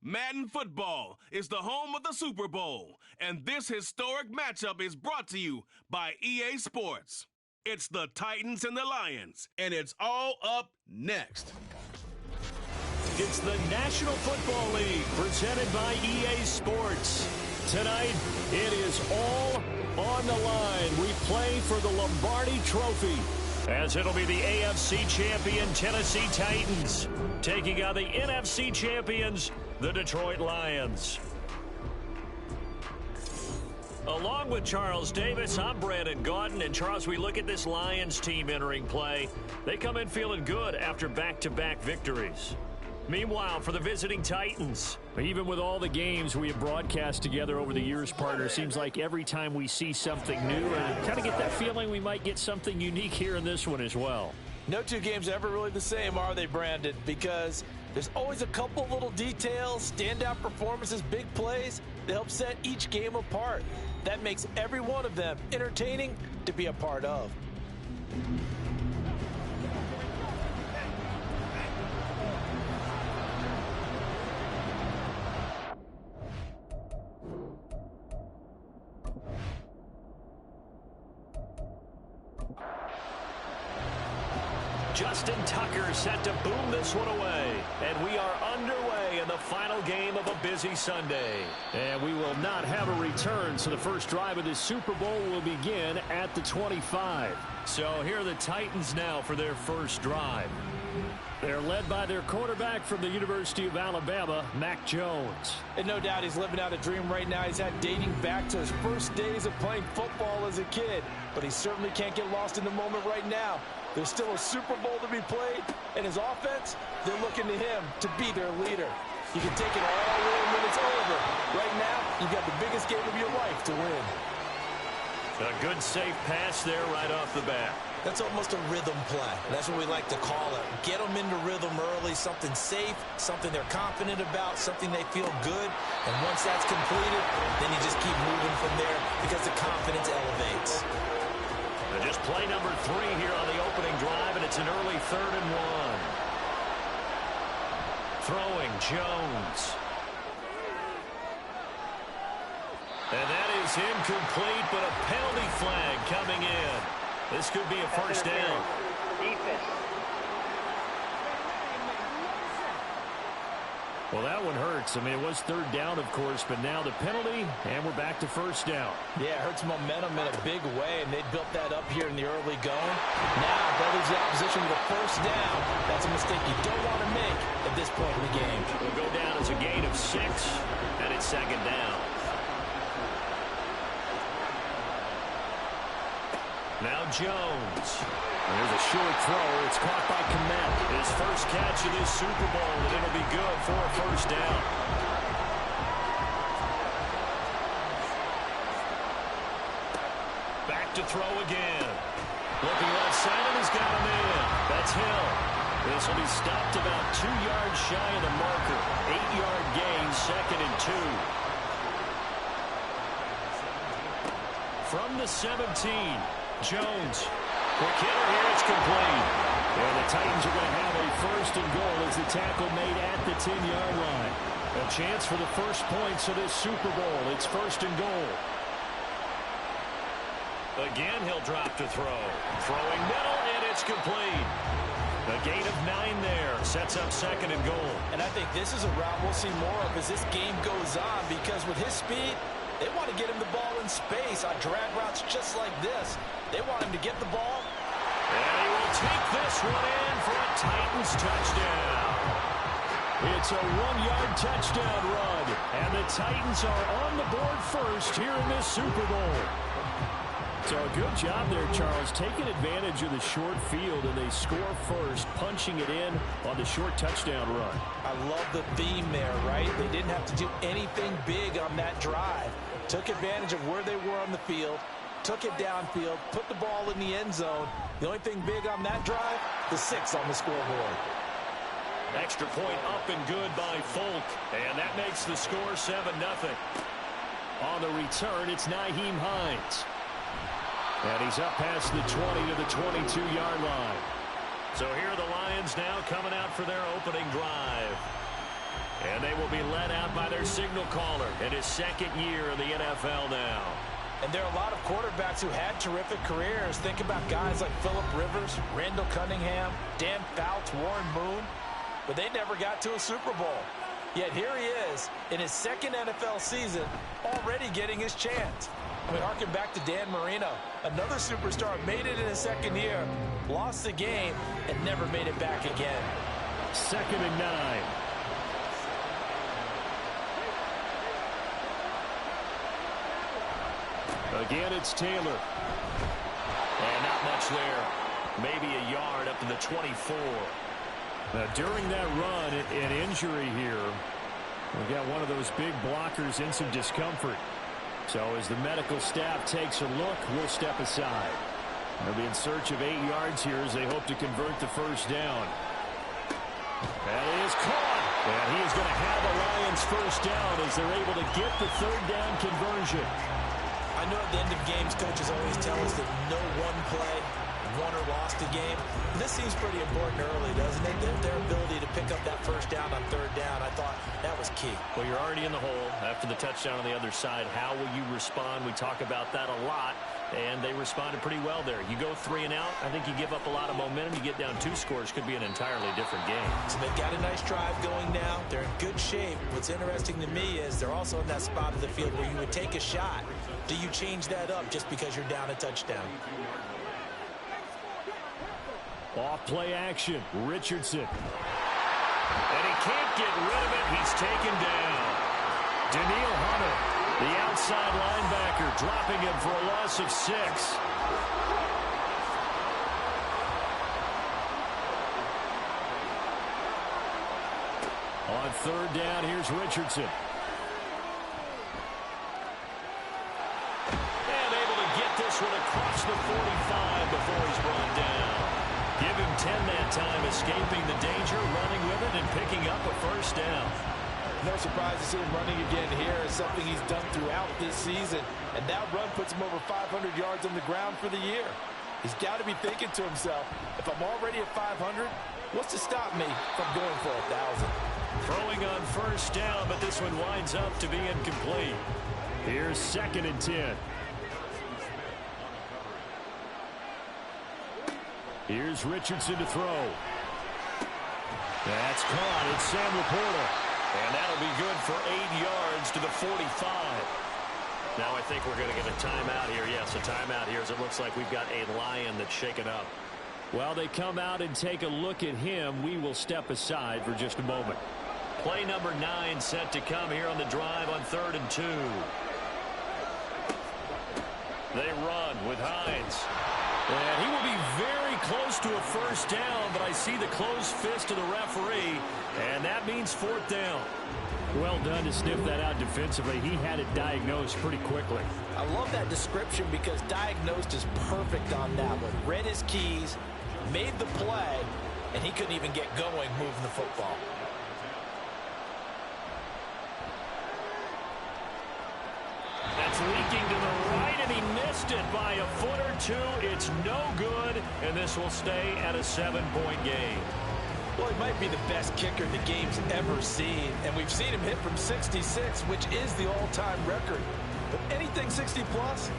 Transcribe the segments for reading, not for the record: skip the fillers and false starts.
Madden football is the home of the Super Bowl, and this historic matchup is brought to you by EA Sports. It's the Titans and the Lions, and it's all up next. It's the National Football League presented by EA Sports. Tonight, it is all on the line. We play for the Lombardi Trophy, as it'll be the AFC champion Tennessee Titans taking on the NFC champions, the Detroit Lions. Along with Charles Davis, I'm Brandon Gaudin. And Charles, we look at this Lions team entering play. They come in feeling good after back-to-back victories. Meanwhile, for the visiting Titans, even with all the games we have broadcast together over the years, partner, seems like every time we see something new, I kind of get that feeling we might get something unique here in this one as well. No two games are ever really the same, are they, Brandon? Because there's always a couple little details, standout performances, big plays that help set each game apart. That makes every one of them entertaining to be a part of. Justin Tucker set to boom this one away. And we are underway in the final game of a busy Sunday. And we will not have a return, so the first drive of this Super Bowl will begin at the 25. So here are the Titans now for their first drive. They're led by their quarterback from the University of Alabama, Mac Jones. And no doubt he's living out a dream right now. He's had dating back to his first days of playing football as a kid. But he certainly can't get lost in the moment right now. There's still a Super Bowl to be played, and his offense, they're looking to him to be their leader. You can take it all in when it's over. Right now, you've got the biggest game of your life to win. A good, safe pass there right off the bat. That's almost a rhythm play. That's what we like to call it. Get them into rhythm early, something safe, something they're confident about, something they feel good. And once that's completed, then you just keep moving from there because the confidence elevates. And just play number 3 here on the opening drive, and it's an early 3rd and 1. Throwing Jones. And that is incomplete, but a penalty flag coming in. This could be a first down. Defense. Well, that one hurts. I mean, it was 3rd down, of course, but now the penalty, and we're back to first down. Yeah, it hurts momentum in a big way, and they built that up here in the early going. Now, that leaves the opposition with a first down. That's a mistake you don't want to make at this point in the game. It'll go down as a gain of 6, and it's 2nd down. Now Jones. There's a short throw. It's caught by Kmet. His first catch of this Super Bowl, and it'll be good for a first down. Back to throw again. Looking left side, and he's got him in. That's Hill. This will be stopped about 2 yards shy of the marker. 8-yard gain, 2nd and 2. From the 17. Jones, quick hitter here, it's complete. And the Titans are going to have a 1st and goal as the tackle made at the 10-yard line. A chance for the first points of this Super Bowl. It's 1st and goal. Again, he'll drop to throw. Throwing middle, and it's complete. A gain of 9 there. Sets up 2nd and goal. And I think this is a route we'll see more of as this game goes on, because with his speed, they want to get him the ball in space on drag routes just like this. They want him to get the ball. And he will take this one in for a Titans touchdown. It's a 1-yard touchdown run. And the Titans are on the board first here in this Super Bowl. So a good job there, Charles, taking advantage of the short field, and they score first, punching it in on the short touchdown run. I love the theme there, right? They didn't have to do anything big on that drive. Took advantage of where they were on the field, took it downfield, put the ball in the end zone. The only thing big on that drive, the 6 on the scoreboard. Extra point up and good by Folk, and that makes the score 7-0. On the return, it's Nyheim Hines. And he's up past the 20 to the 22-yard line. So here are the Lions now coming out for their opening drive. And they will be led out by their signal caller in his second year in the NFL now. And there are a lot of quarterbacks who had terrific careers. Think about guys like Phillip Rivers, Randall Cunningham, Dan Fouts, Warren Moon. But they never got to a Super Bowl. Yet here he is in his second NFL season, already getting his chance. I mean, harken back to Dan Marino. Another superstar made it in his second year, lost the game, and never made it back again. 2nd and 9. Again, it's Taylor. And not much there. Maybe a yard up to the 24. Now, during that run, an injury here. We've got one of those big blockers in some discomfort. So as the medical staff takes a look, we'll step aside. They'll be in search of 8 yards here as they hope to convert the first down. That is caught. And he is going to have the Lions first down as they're able to get the third down conversion. I know at the end of games, coaches always tell us that no one play won or lost a game. This seems pretty important early, doesn't it? Their ability to pick up that first down on third down, I thought that was key. Well, you're already in the hole after the touchdown on the other side. How will you respond? We talk about that a lot, and they responded pretty well there. You go 3 and out, I think you give up a lot of momentum. You get down 2 scores, could be an entirely different game. So they've got a nice drive going now. They're in good shape. What's interesting to me is they're also in that spot of the field where you would take a shot. Do you change that up just because you're down a touchdown? Off play action, Richardson. And he can't get rid of it. He's taken down. Daniil Hunter, the outside linebacker, dropping him for a loss of 6. On third down, here's Richardson. And able to get this one across the 45 before he's brought down. Give him 10 that time, escaping the danger, running with it, and picking up a first down. No surprise to see him running again here. It's something he's done throughout this season. And that run puts him over 500 yards on the ground for the year. He's got to be thinking to himself, if I'm already at 500, what's to stop me from going for 1,000? Throwing on first down, but this one winds up to be incomplete. Here's 2nd and 10. Here's Richardson to throw. That's caught. It's Sam Laporta. And that'll be good for 8 yards to the 45. Now I think we're going to get a timeout here. Yes, a timeout here as it looks like we've got a Lion that's shaken up. While they come out and take a look at him, we will step aside for just a moment. Play number 9 set to come here on the drive on 3rd and 2. They run with Hines. And he will be very close to a first down, but I see the closed fist of the referee, and that means 4th down. Well done to sniff that out defensively. He had it diagnosed pretty quickly. I love that description because diagnosed is perfect on that one. Read his keys, made the play, and he couldn't even get going moving the football. That's leaking to the right, and he missed it by a foot or 2. It's no good, and this will stay at a 7-point game. Well, he might be the best kicker the game's ever seen, and we've seen him hit from 66, which is the all-time record. But anything 60-plus,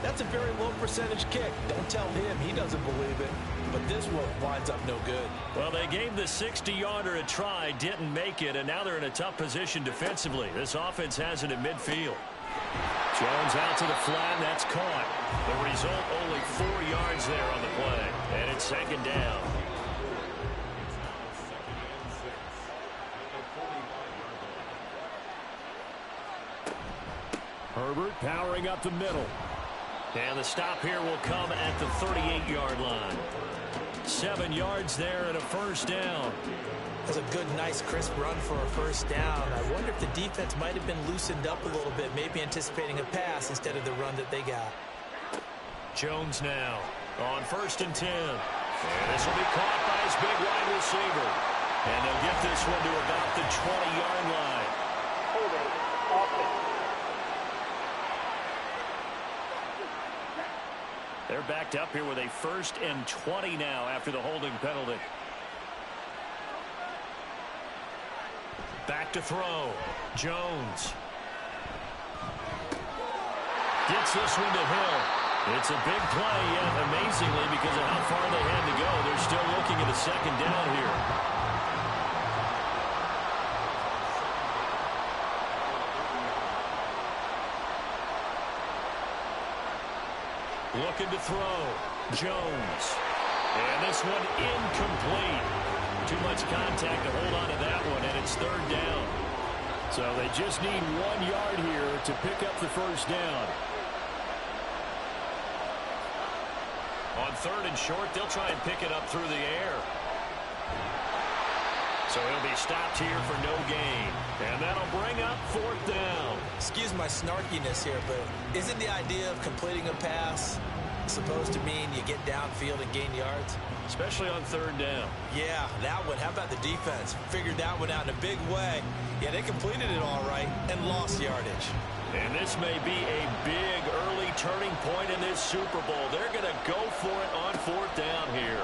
that's a very low percentage kick. Don't tell him he doesn't believe it, but this one winds up no good. Well, they gave the 60-yarder a try, didn't make it, and now they're in a tough position defensively. This offense has it at midfield. Jones out to the flat, and that's caught. The result, only 4 yards there on the play, and it's 2nd down. Herbert powering up the middle. And the stop here will come at the 38-yard line. 7 yards there and a first down. That's a good, nice, crisp run for a first down. I wonder if the defense might have been loosened up a little bit, maybe anticipating a pass instead of the run that they got. Jones now on 1st and 10. And this will be caught by his big wide receiver. And they'll get this one to about the 20-yard line. Holding offense. They're backed up here with a 1st and 20 now after the holding penalty. Back to throw. Jones. Gets this one to Hill. It's a big play, yet amazingly, because of how far they had to go, they're still looking at a second down here. Looking to throw. Jones. And this one incomplete. Too much contact to hold on to that one, and it's third down. So they just need 1 yard here to pick up the first down. On third and short, they'll try and pick it up through the air. So he'll be stopped here for no gain. And that'll bring up fourth down. Excuse my snarkiness here, but isn't the idea of completing a pass supposed to mean you get downfield and gain yards? Especially on third down. Yeah, that one. How about the defense? Figured that one out in a big way. Yeah, they completed it all right and lost yardage. And this may be a big early turning point in this Super Bowl. They're going to go for it on fourth down here.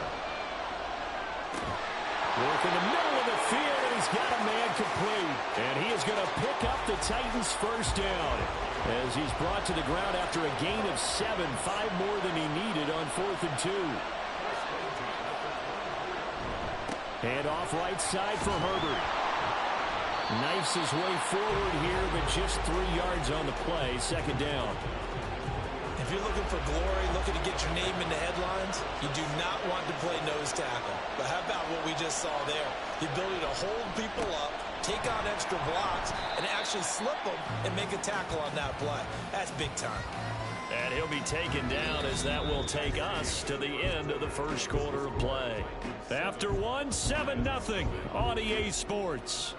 Work in the middle of the field, and he's got a man complete. And he is going to pick up the Titans' first down as he's brought to the ground after a gain of 7, 5 more than he needed on 4th and 2. And off right side for Herbert. Knifes his way forward here, but just 3 yards on the play. Second down. If you're looking for glory, looking to get your name in the headlines, you do not want to play nose tackle. But how about what we just saw there? The ability to hold people up, take on extra blocks, and actually slip them and make a tackle on that play. That's big time. And he'll be taken down as that will take us to the end of the first quarter of play. After one, 7-0 on EA Sports.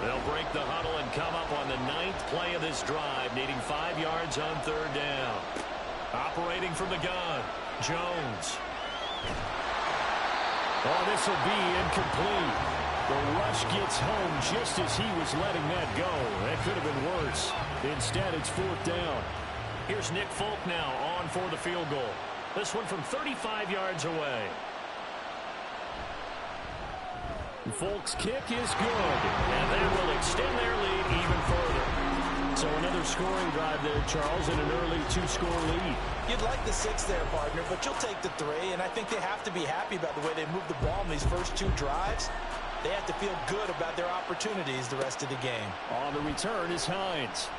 They'll break the huddle and come up on the 9th play of this drive, needing 5 yards on third down. Operating from the gun, Jones. Oh, this will be incomplete. The rush gets home just as he was letting that go. That could have been worse. Instead, it's fourth down. Here's Nick Folk now on for the field goal. This one from 35 yards away. Folk's kick is good, and that will extend their lead even further. So another scoring drive there, Charles, and an early 2-score lead. You'd like the 6 there, partner, but you'll take the 3, and I think they have to be happy about the way they moved the ball in these first 2 drives. They have to feel good about their opportunities the rest of the game. On the return is Hines.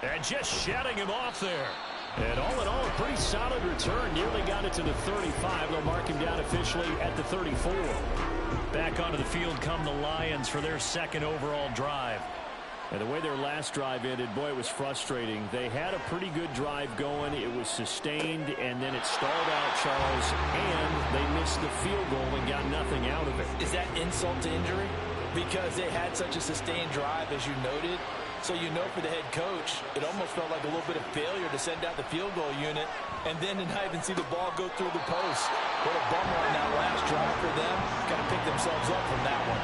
And just shutting him off there. And all in all, a pretty solid return. Nearly got it to the 35. They'll mark him down officially at the 34. Back onto the field come the Lions for their second overall drive. And the way their last drive ended, boy, it was frustrating. They had a pretty good drive going. It was sustained, and then it stalled out, Charles, and they missed the field goal and got nothing out of it. Is that insult to injury? Because they had such a sustained drive, as you noted. So you know for the head coach, it almost felt like a little bit of failure to send out the field goal unit and then to not even see the ball go through the post. What a bummer on that last drive for them. Got to pick themselves up from that one.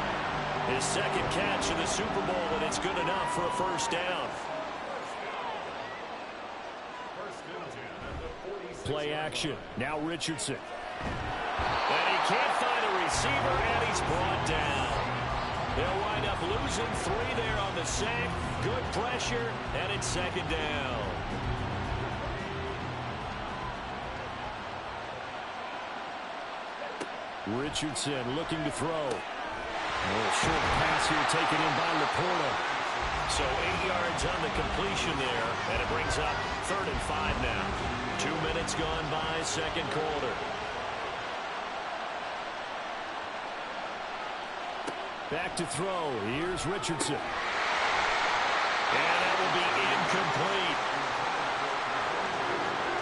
His second catch in the Super Bowl, and it's good enough for a first down. Play action. Now Richardson. And he can't find a receiver, and he's brought down. They'll wind up losing 3 there on the sack. Good pressure, and it's second down. Richardson looking to throw. A little short pass here taken in by Laporta. So 8 yards on the completion there, and it brings up 3rd and 5 now. 2 minutes gone by, second quarter. Back to throw. Here's Richardson. And that will be incomplete.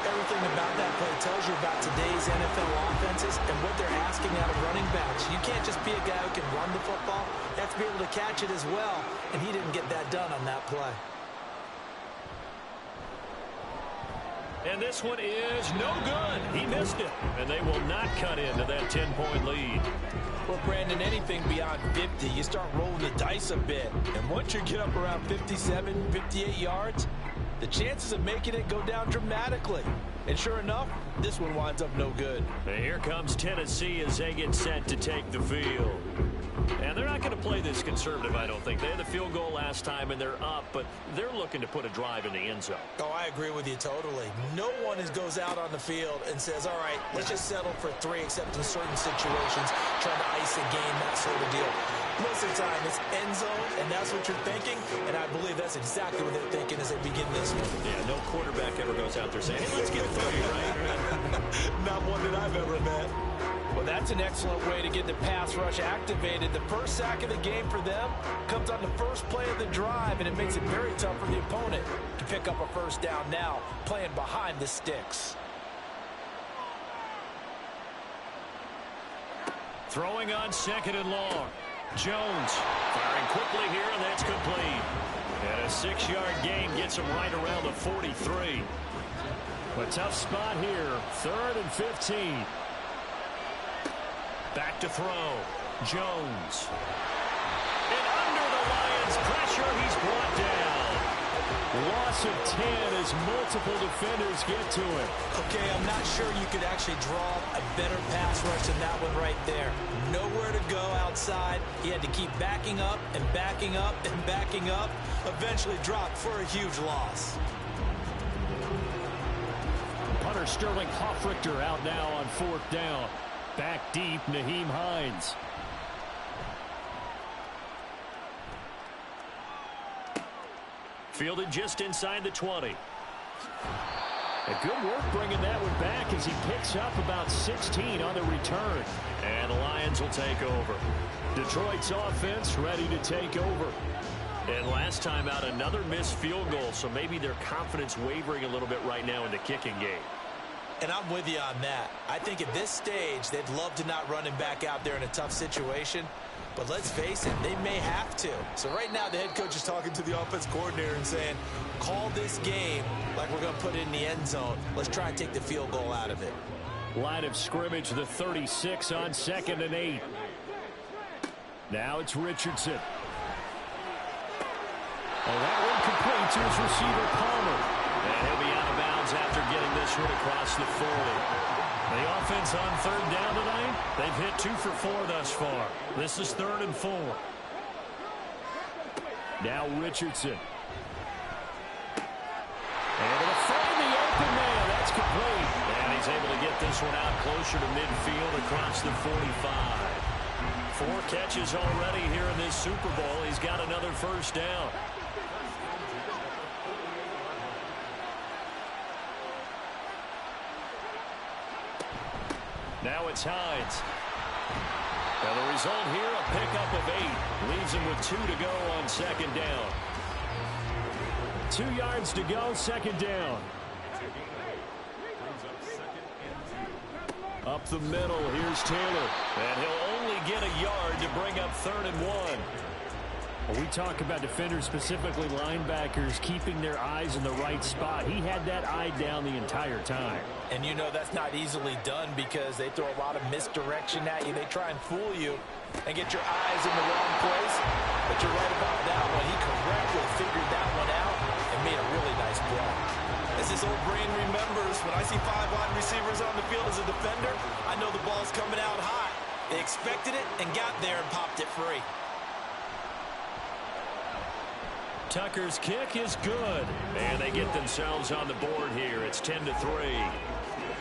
Everything about that play tells you about today's NFL offenses and what they're asking out of running backs. You can't just be a guy who can run the football. You have to be able to catch it as well, and he didn't get that done on that play. And this one is no good. He missed it, and they will not cut into that 10-point lead. Well, Brandon, anything beyond 50, you start rolling the dice a bit. And once you get up around 57, 58 yards, the chances of making it go down dramatically. And sure enough, this one winds up no good. And here comes Tennessee as they get set to take the field. And they're not going to play this conservative, I don't think. They had the field goal last time, and they're up, but they're looking to put a drive in the end zone. Oh, I agree with you totally. No one goes out on the field and says, all right, let's just settle for 3, except in certain situations, trying to ice a game, that sort of deal. Most of the time, it's end zone, and that's what you're thinking, and I believe that's exactly what they're thinking as they begin this one. Yeah, no quarterback ever goes out there saying, hey, let's get 30, right? Not one that I've ever met. Well, that's an excellent way to get the pass rush activated. The first sack of the game for them comes on the first play of the drive, and it makes it very tough for the opponent to pick up a first down now, playing behind the sticks. Throwing on 2nd and long. Jones firing quickly here, and that's complete. And a 6-yard gain gets him right around the 43. A tough spot here. 3rd and 15. Back to throw. Jones. And under the Lions' pressure, he's brought down. Loss of 10 as multiple defenders get to him. Okay, I'm not sure you could actually draw a better pass rush than that one right there. Nowhere to go outside. He had to keep backing up and backing up and backing up. Eventually dropped for a huge loss. Punter Sterling Hoffrichter out now on 4th down. Back deep, Nyheim Hines. Fielded just inside the 20. A good work bringing that one back as he picks up about 16 on the return. And the Lions will take over. Detroit's offense ready to take over. And last time out, another missed field goal, so maybe their confidence wavering a little bit right now in the kicking game. And I'm with you on that. I think at this stage, they'd love to not run him back out there in a tough situation. But let's face it, they may have to. So right now, the head coach is talking to the offense coordinator and saying, call this game like we're going to put it in the end zone. Let's try and take the field goal out of it. Line of scrimmage, the 36 on 2nd and 8. Now it's Richardson. And that one complete to his receiver, Palmer. And he'll be out of bounds after getting this one across the 40. The offense on 3rd down tonight, they've hit 2 for 4 thus far. This is 3rd and 4. Now Richardson. Able to find the open man. That's complete. And he's able to get this one out closer to midfield across the 45. 4 catches already here in this Super Bowl. He's got another first down. Now it's Hines. And the result here, a pickup of 8. Leaves him with 2 to go on 2nd down. 2 yards to go, 2nd down. Up the middle, here's Taylor. And he'll only get a yard to bring up 3rd and 1. Well, we talk about defenders, specifically linebackers, keeping their eyes in the right spot. He had that eye down the entire time. And you know that's not easily done because they throw a lot of misdirection at you. They try and fool you and get your eyes in the wrong place. But you're right about that one. He correctly figured that one out and made a really nice block. As his old brain remembers, when I see 5 wide receivers on the field as a defender, I know the ball's coming out high. They expected it and got there and popped it free. Tucker's kick is good. And they get themselves on the board here. It's 10-3.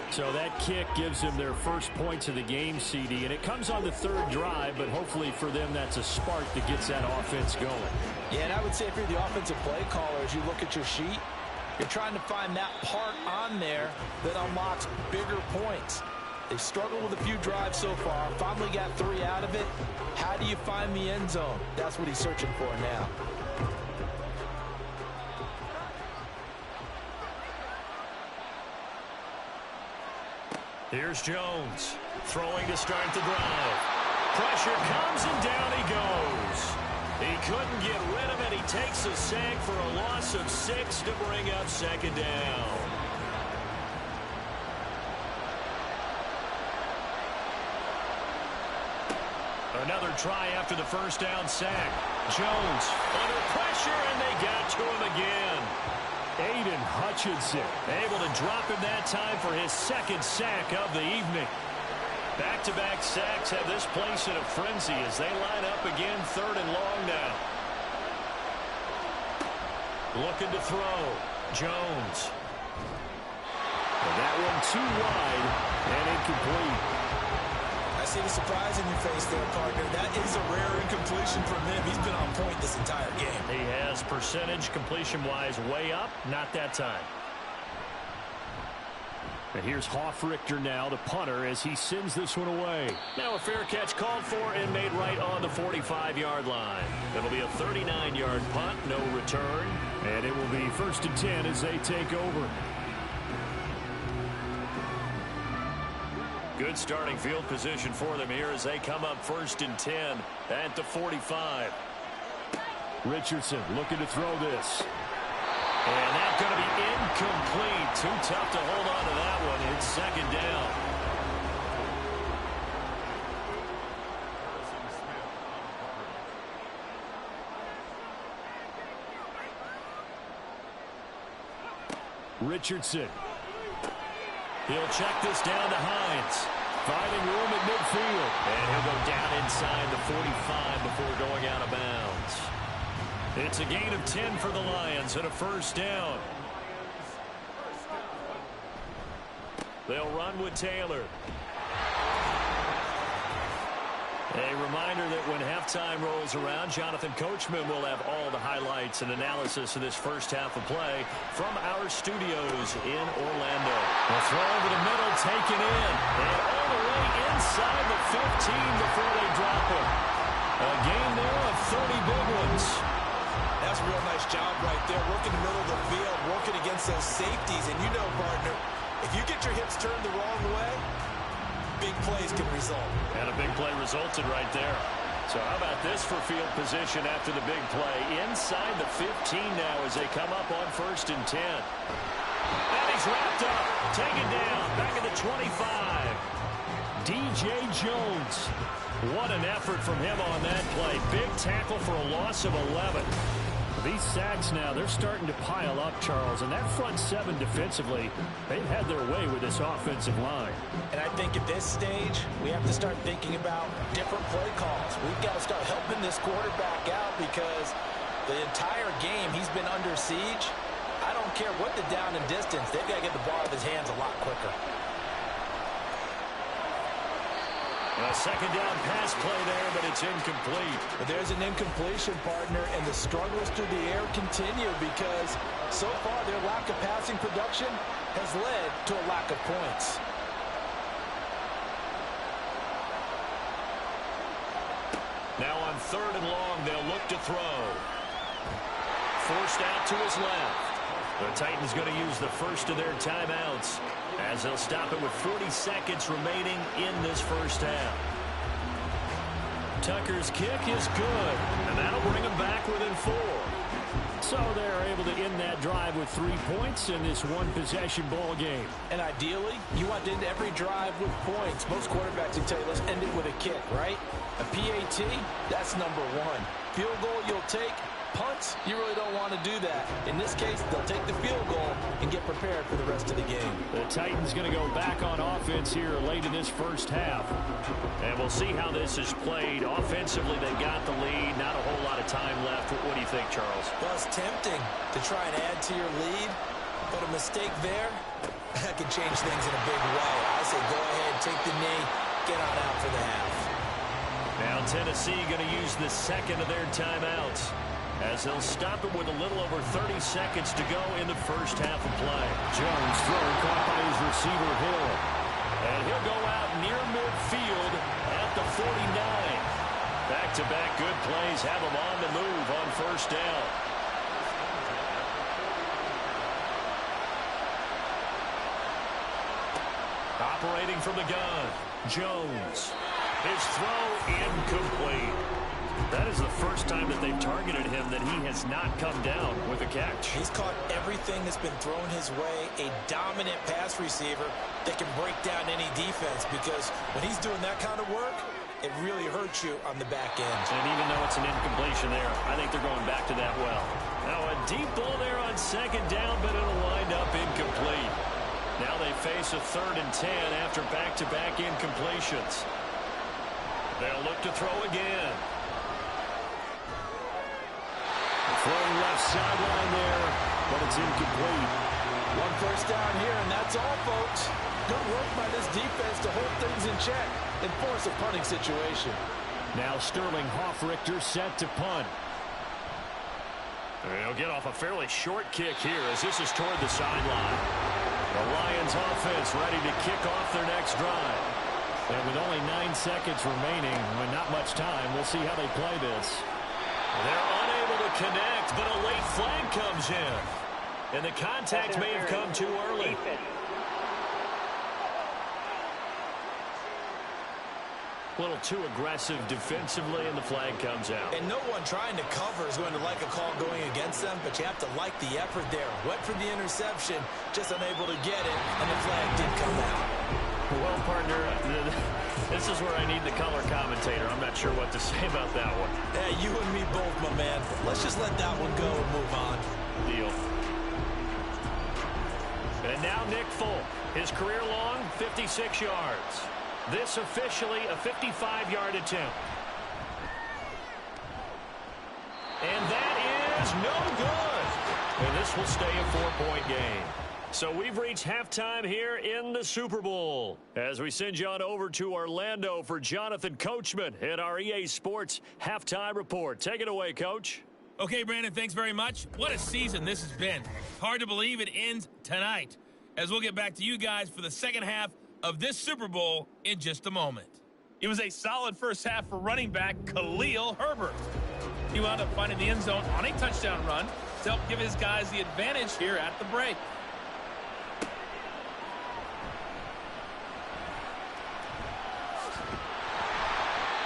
So that kick gives them their first points of the game, CD. And it comes on the 3rd drive, but hopefully for them that's a spark that gets that offense going. Yeah, and I would say if you're the offensive play caller, as you look at your sheet, you're trying to find that part on there that unlocks bigger points. They've struggled with a few drives so far. Finally got 3 out of it. How do you find the end zone? That's what he's searching for now. Here's Jones throwing to start the drive. Pressure comes and down he goes. He couldn't get rid of it. He takes a sack for a loss of 6 to bring up 2nd down. Another try after the first down sack. Jones under pressure, and they got to him again. Aiden Hutchinson able to drop him that time for his second sack of the evening. Back-to-back sacks have this place in a frenzy as they line up again, 3rd and long now. Looking to throw. Jones. And that one too wide and incomplete. I see the surprise in your face there, partner. That is a rare incompletion from him. He's been on point this entire game. He has percentage completion-wise way up. Not that time. And here's Hoffrichter now, the punter, as he sends this one away. Now a fair catch called for and made right on the 45-yard line. It'll be a 39-yard punt, no return. And it will be 1st and 10 as they take over. Good starting field position for them here as they come up 1st and 10 at the 45. Richardson looking to throw this. And that's going to be incomplete. Too tough to hold on to that one. It's 2nd down. Richardson. He'll check this down to Hines. Finding room at midfield. And he'll go down inside the 45 before going out of bounds. It's a gain of 10 for the Lions and a 1st down. They'll run with Taylor. A reminder that when halftime rolls around, Jonathan Coachman will have all the highlights and analysis of this first half of play from our studios in Orlando. The throw over the middle, taken in. And all the way inside the 15 before they drop him. A gain there of 30 big ones. That's a real nice job right there, working the middle of the field, working against those safeties. And you know, partner, if you get your hips turned the wrong way, big plays can result. And a big play resulted right there. So how about this for field position after the big play? Inside the 15 now as they come up on 1st and 10. And he's wrapped up, taken down, back at the 25. DJ Jones. What an effort from him on that play. Big tackle for a loss of 11. These sacks now, they're starting to pile up, Charles. And that front 7 defensively, they've had their way with this offensive line. And I think at this stage, we have to start thinking about different play calls. We've got to start helping this quarterback out because the entire game he's been under siege. I don't care what the down and distance. They've got to get the ball out of his hands a lot quicker. A 2nd down pass play there, but it's incomplete. But there's an incompletion, partner, and the struggles through the air continue because so far their lack of passing production has led to a lack of points. Now on 3rd and long, they'll look to throw. Forced out to his left. The Titans going to use the first of their timeouts as they'll stop it with 40 seconds remaining in this first half. Tucker's kick is good, and that'll bring them back within 4. So they're able to end that drive with 3 points in this one-possession ball game. And ideally, you want to end every drive with points. Most quarterbacks will tell you, let's end it with a kick, right? A PAT, that's number 1. Field goal you'll take. Punts, you really don't want to do that. In this case, they'll take the field goal and get prepared for the rest of the game. The Titans going to go back on offense here late in this first half. And we'll see how this is played. Offensively, they got the lead. Not a whole lot of time left. What do you think, Charles? Well, it's tempting to try and add to your lead, but a mistake there, that could change things in a big way. I say go ahead, take the knee, get on out for the half. Now Tennessee going to use the second of their timeouts as they'll stop it with a little over 30 seconds to go in the first half of play. Jones throwing, caught by his receiver Hill. And he'll go out near midfield at the 49. Back-to-back good plays have him on the move on 1st down. Operating from the gun, Jones. His throw incomplete. That is the first time that they've targeted him that he has not come down with a catch. He's caught everything that's been thrown his way. A dominant pass receiver that can break down any defense because when he's doing that kind of work, it really hurts you on the back end. And even though it's an incompletion there, I think they're going back to that well. Now a deep ball there on second down, but it'll wind up incomplete. Now they face a 3rd and 10 after back-to-back incompletions. They'll look to throw again. Throwing left sideline there, but it's incomplete. 1 first down here, and that's all, folks. Good work by this defense to hold things in check and force a punting situation. Now Sterling Hoffrichter set to punt. They'll get off a fairly short kick here as this is toward the sideline. The Lions offense ready to kick off their next drive. And with only 9 seconds remaining, with not much time, we'll see how they play this. They're unable to connect, but a late flag comes in. And the contact may have come too early. A little too aggressive defensively, and the flag comes out. And no one trying to cover is going to like a call going against them, but you have to like the effort there. Went for the interception, just unable to get it, and the flag did come out. Well, partner, this is where I need the color commentator. I'm not sure what to say about that one. Hey, you and me both, my man. Let's just let that one go and move on. Deal. And now Nick Folk. His career long, 56 yards. This officially a 55-yard attempt. And that is no good. And this will stay a 4-point game. So we've reached halftime here in the Super Bowl. As we send you on over to Orlando for Jonathan Coachman at our EA Sports Halftime Report. Take it away, Coach. Okay, Brandon, thanks very much. What a season this has been. Hard to believe it ends tonight, as we'll get back to you guys for the second half of this Super Bowl in just a moment. It was a solid first half for running back Khalil Herbert. He wound up finding the end zone on a touchdown run to help give his guys the advantage here at the break.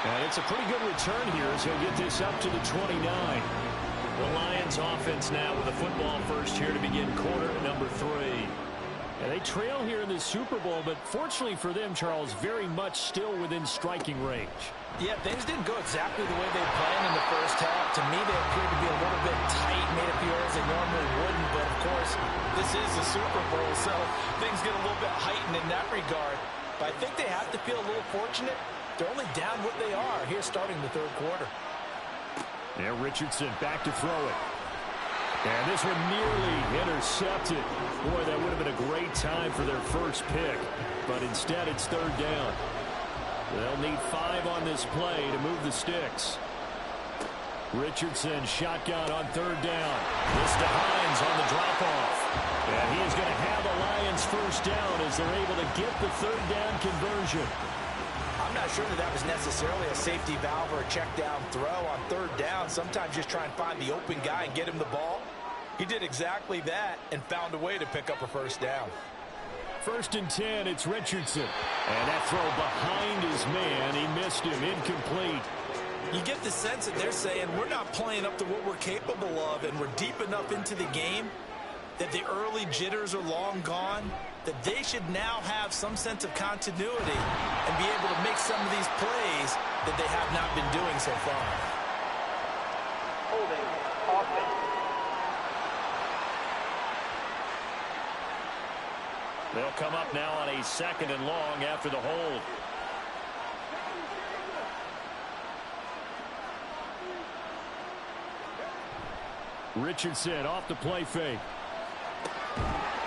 And it's a pretty good return here as he'll get this up to the 29. The Lions offense now with a football first here to begin quarter number 3. And they trail here in this Super Bowl, but fortunately for them, Charles, very much still within striking range. Yeah, things didn't go exactly the way they planned in the first half. To me, they appeared to be a little bit tight, made a few errors they normally wouldn't. But, of course, this is the Super Bowl, so things get a little bit heightened in that regard. But I think they have to feel a little fortunate. They're only down what they are here starting the third quarter. Now Richardson back to throw it. And this one nearly intercepted. Boy, that would have been a great time for their first pick. But instead, it's third down. They'll need 5 on this play to move the sticks. Richardson shotgun on third down. This to Hines on the drop-off. And he is going to have the Lions first down as they're able to get the third down conversion. I'm not sure that was necessarily a safety valve or a check down throw on third down. Sometimes just try and find the open guy and get him the ball. He did exactly that and found a way to pick up a first down. First and 10, it's Richardson. And that throw behind his man, he missed him, incomplete. You get the sense that they're saying we're not playing up to what we're capable of, and we're deep enough into the game that the early jitters are long gone, that they should now have some sense of continuity and be able to make some of these plays that they have not been doing so far. Holding offense. They'll come up now on a second and long after the hold. Richardson off the play fake.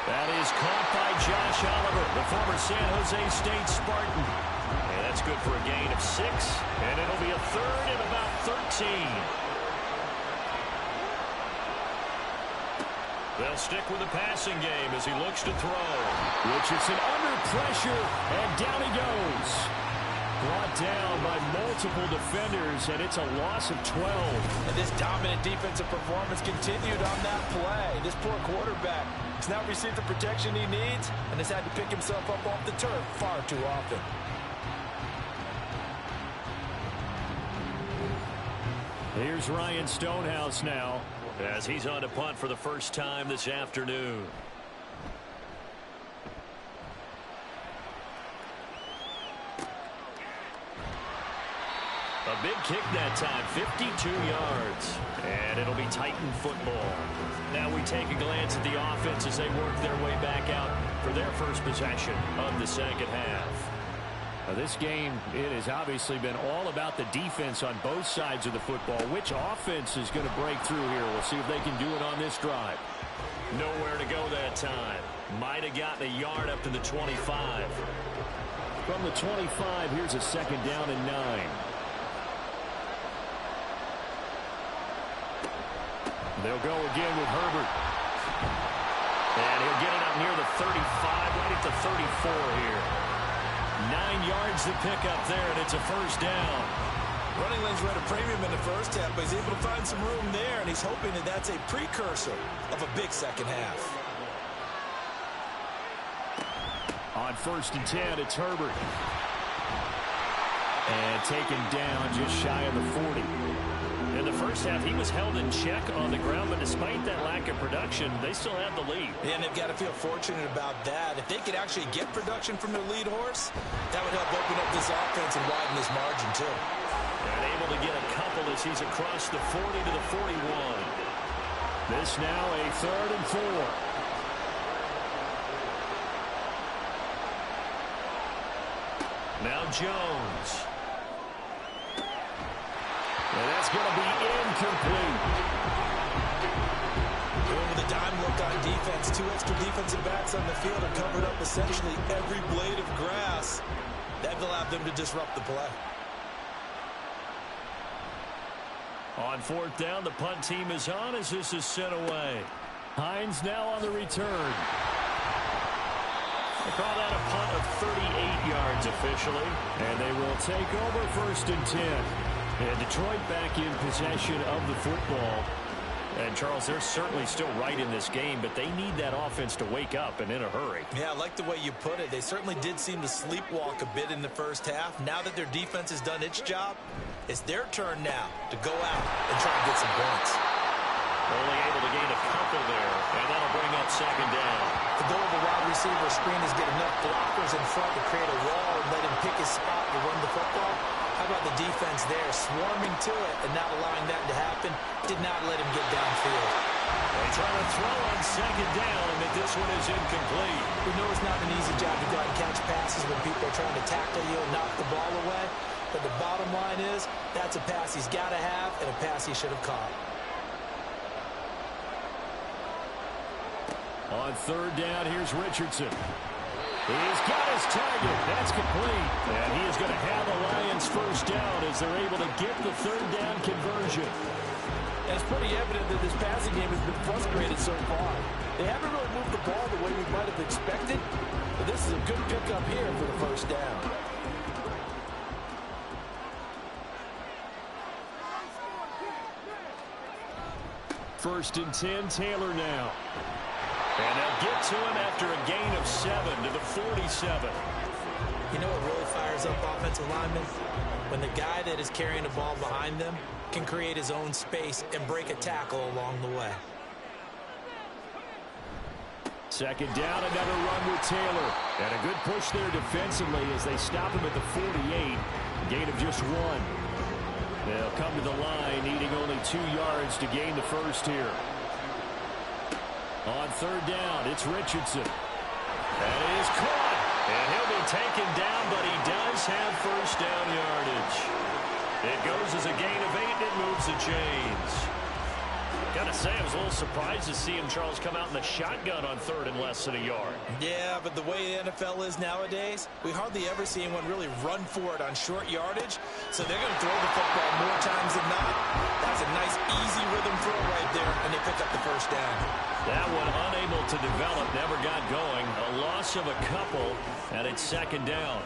That is caught by Josh Oliver, the former San Jose State Spartan. And that's good for a gain of 6. And it'll be a third and about 13. They'll stick with the passing game as he looks to throw. Richardson under pressure, and down he goes. Brought down by multiple defenders, and it's a loss of 12. And this dominant defensive performance continued on that play. This poor quarterback has now received the protection he needs and has had to pick himself up off the turf far too often. Here's Ryan Stonehouse now, as he's on to punt for the first time this afternoon. A big kick that time, 52 yards. And it'll be Titan football. Now we take a glance at the offense as they work their way back out for their first possession of the second half. Now this game, it has obviously been all about the defense on both sides of the football. Which offense is going to break through here? We'll see if they can do it on this drive. Nowhere to go that time. Might have gotten a yard up to the 25. From the 25, here's a second down and 9. They'll go again with Herbert. And he'll get it up near the 35, right at the 34 here. 9 yards to pick up there, and it's a first down. Running lanes were at a premium in the first half, but he's able to find some room there, and he's hoping that that's a precursor of a big second half. On 1st and 10, it's Herbert. And taken down just shy of the 40. In the first half, he was held in check on the ground, but despite that lack of production, they still have the lead. And they've got to feel fortunate about that. If they could actually get production from their lead horse, that would help open up this offense and widen this margin, too. And able to get a couple as he's across the 40 to the 41. This now a 3rd and 4. Now Jones. And that's going to be incomplete. Going with a dime look on defense. 2 extra defensive backs on the field and covered up essentially every blade of grass. That allowed them to disrupt the play. On 4th down, the punt team is on as this is sent away. Hines now on the return. They call that a punt of 38 yards officially. And they will take over 1st and 10. And Detroit back in possession of the football. And, Charles, they're certainly still right in this game, but they need that offense to wake up and in a hurry. Yeah, I like the way you put it. They certainly did seem to sleepwalk a bit in the first half. Now that their defense has done its job, it's their turn now to go out and try and get some points. Only able to gain a couple there, and that'll bring up 2nd down. The goal of a wide receiver screen is get enough blockers in front to create a wall and let him pick his spot to run the football. How about the defense there, swarming to it and not allowing that to happen? Did not let him get downfield. They try to throw on 2nd down, and this one is incomplete. We know it's not an easy job to go out and catch passes when people are trying to tackle you and knock the ball away. But the bottom line is, that's a pass he's got to have and a pass he should have caught. On 3rd down, here's Richardson. He's got his target. That's complete. And he is going to have the Lions first down as they're able to get the 3rd down conversion. And it's pretty evident that this passing game has been frustrated so far. They haven't really moved the ball the way we might have expected, but this is a good pickup here for the first down. First and 10, Taylor now. And they'll get to him after a gain of 7 to the 47. You know what really fires up offensive linemen? When the guy that is carrying the ball behind them can create his own space and break a tackle along the way. 2nd down, another run with Taylor. And a good push there defensively as they stop him at the 48. Gain of just 1. They'll come to the line, needing only 2 yards to gain the first here. On 3rd down, it's Richardson. That is caught. And he'll be taken down, but he does have first down yardage. It goes as a gain of 8, and it moves the chains. Gotta say, I was a little surprised to see him, Charles, come out in the shotgun on 3rd and less than a yard. Yeah, but the way the NFL is nowadays, we hardly ever see anyone really run for it on short yardage. So they're going to throw the football more times than not. That's a nice, easy rhythm throw right there, and they pick up the first down. That one unable to develop, never got going. A loss of a couple, and it's 2nd down.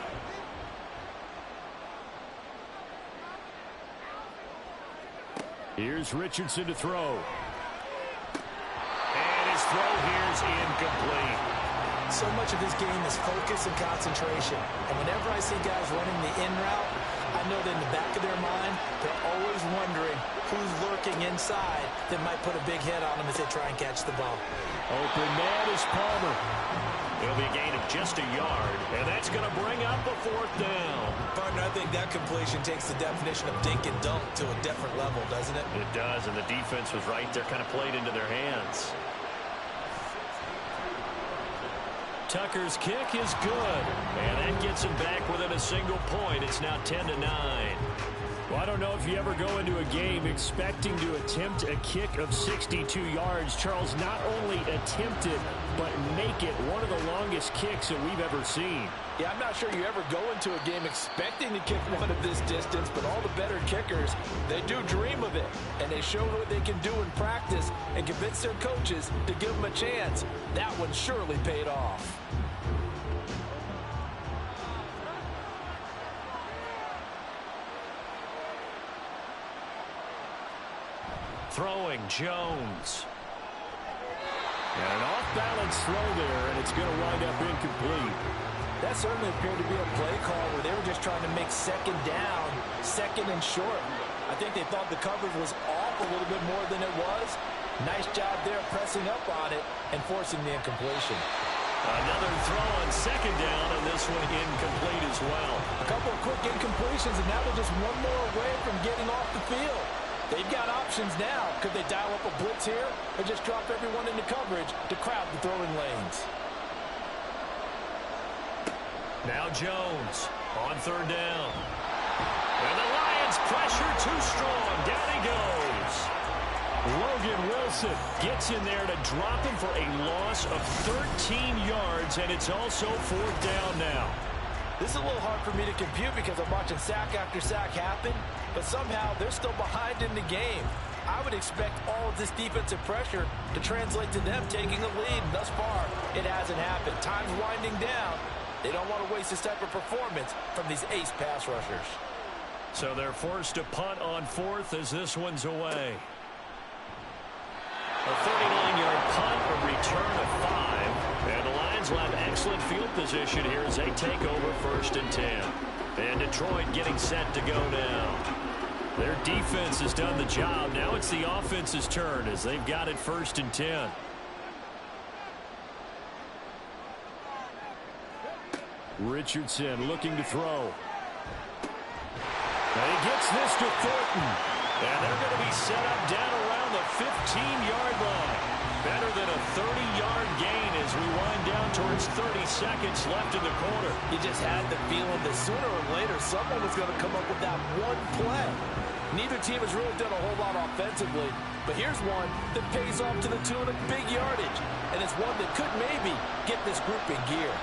Here's Richardson to throw. And his throw here is incomplete. So much of this game is focus and concentration. And whenever I see guys running the in route, I know that in the back of their mind, they're always wondering who's lurking inside that might put a big hit on them as they try and catch the ball. Open man is Palmer. It'll be a gain of just a yard, and that's going to bring up a 4th down. Partner, I think that completion takes the definition of dink and dunk to a different level, doesn't it? It does, and the defense was right there, kind of played into their hands. Tucker's kick is good, and that gets him back within a single point. It's now 10-9. Well, I don't know if you ever go into a game expecting to attempt a kick of 62 yards. Charles, not only attempt it, but make it one of the longest kicks that we've ever seen. Yeah, I'm not sure you ever go into a game expecting to kick one of this distance, but all the better kickers, they do dream of it. And they show what they can do in practice and convince their coaches to give them a chance. That one surely paid off. Throwing Jones. And an off-balance throw there, and it's going to wind up incomplete. That certainly appeared to be a play call where they were just trying to make second down, second and short. I think they thought the coverage was off a little bit more than it was. Nice job there pressing up on it and forcing the incompletion. Another throw on second down, and this one incomplete as well. A couple of quick incompletions, and now they're just one more away from getting off the field. They've got options now. Could they dial up a blitz here or just drop everyone into coverage to crowd the throwing lanes? Now Jones on 3rd down. And the Lions pressure too strong. Down he goes. Logan Wilson gets in there to drop him for a loss of 13 yards, and it's also 4th down now. This is a little hard for me to compute because I'm watching sack after sack happen, but somehow they're still behind in the game. I would expect all of this defensive pressure to translate to them taking a lead. Thus far, it hasn't happened. Time's winding down. They don't want to waste this type of performance from these ace pass rushers. So they're forced to punt on 4th as this one's away. A 39-yard punt, a return of 5. And the Lions will have excellent field position here as they take over 1st and 10. And Detroit getting set to go now. Their defense has done the job. Now it's the offense's turn as they've got it 1st and 10. Richardson looking to throw. And he gets this to Thornton. And they're going to be set up down around the 15-yard line. Better than a 30-yard gain as we wind down towards 30 seconds left in the quarter. You just had the feeling that sooner or later someone was going to come up with that one play. Neither team has really done a whole lot offensively, but here's one that pays off to the tune of big yardage, and it's one that could maybe get this group in gear.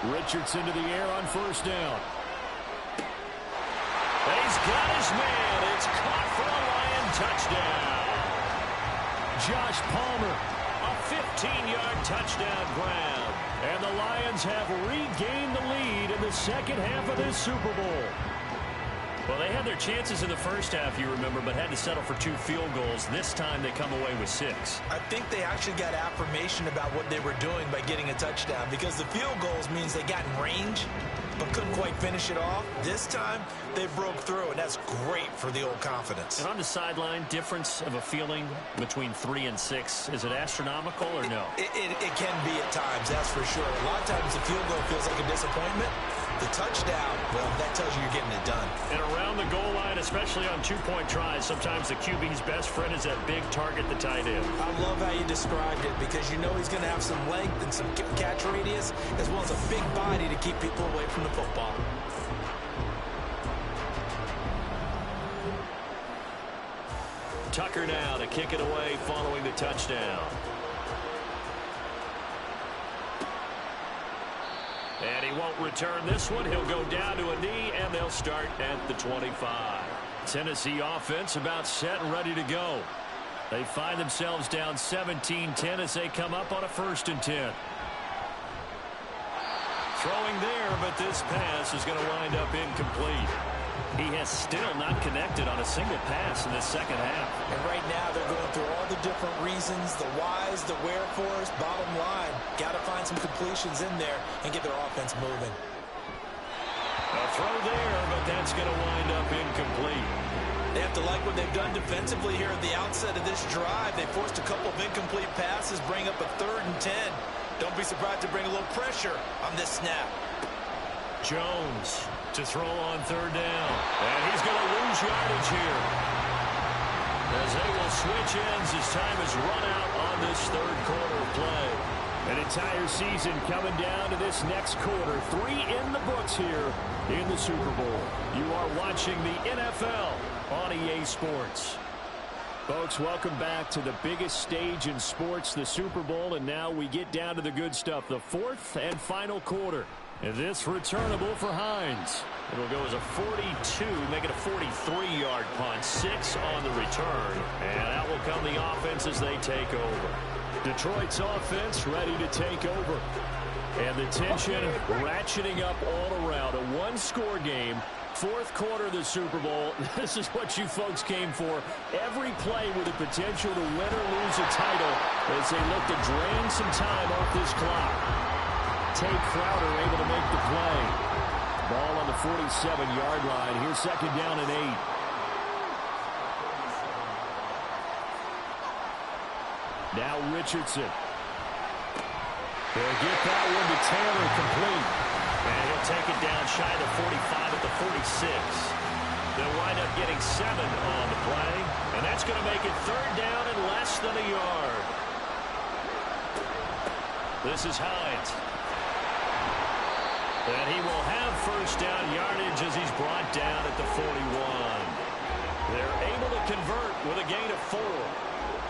Richardson to the air on 1st down. And he's got his man. It's caught for a Lion touchdown. Josh Palmer. A 15-yard touchdown grab. And the Lions have regained the lead in the second half of this Super Bowl. Well, they had their chances in the first half, you remember, but had to settle for 2 field goals. This time they come away with 6. I think they actually got affirmation about what they were doing by getting a touchdown because the field goals means they got in range but couldn't quite finish it off. This time, they broke through, and that's great for the old confidence. And on the sideline, difference of a feeling between 3 and 6, is it astronomical or no? It can be at times, that's for sure. A lot of times the field goal feels like a disappointment. The touchdown, well, that tells you you're getting it done. And around the goal line, especially on 2-point tries, sometimes the QB's best friend is that big target, the tight end. I love how you described it because you know he's going to have some length and some catch radius as well as a big body to keep people away from the football. Tucker now to kick it away following the touchdown. And he won't return this one. He'll go down to a knee, and they'll start at the 25. Tennessee offense about set and ready to go. They find themselves down 17-10 as they come up on a 1st and 10. Throwing there, but this pass is going to wind up incomplete. He has still not connected on a single pass in this second half. And right now they're going through all the different reasons, the whys, the wherefores. Bottom line, got to find some completions in there and get their offense moving. A throw there, but that's going to wind up incomplete. They have to like what they've done defensively here at the outset of this drive. They forced a couple of incomplete passes, bring up a 3rd and 10. Don't be surprised to bring a little pressure on this snap. Jones to throw on 3rd down. And he's going to lose yardage here, as they will switch ends as time is run out on this 3rd quarter of play. An entire season coming down to this next quarter. 3 in the books here in the Super Bowl. You are watching the NFL on EA Sports. Folks, welcome back to the biggest stage in sports, the Super Bowl, and now we get down to the good stuff, the 4th and final quarter. And this returnable for Hines. It'll go as a 42, make it a 43-yard punt, 6 on the return, and that will come the offense as they take over. Detroit's offense ready to take over. And the tension ratcheting up all around. A 1-score game. 4th quarter of the Super Bowl. This is what you folks came for. Every play with the potential to win or lose a title as they look to drain some time off this clock. Tate Crowder able to make the play. Ball on the 47-yard line. Here's 2nd down and 8. Now Richardson. They'll get that one to Taylor, complete. And he'll take it down shy of the 45 at the 46. They'll wind up getting 7 on the play. And that's going to make it 3rd down and less than a yard. This is Hines. And he will have 1st down yardage as he's brought down at the 41. They're able to convert with a gain of 4.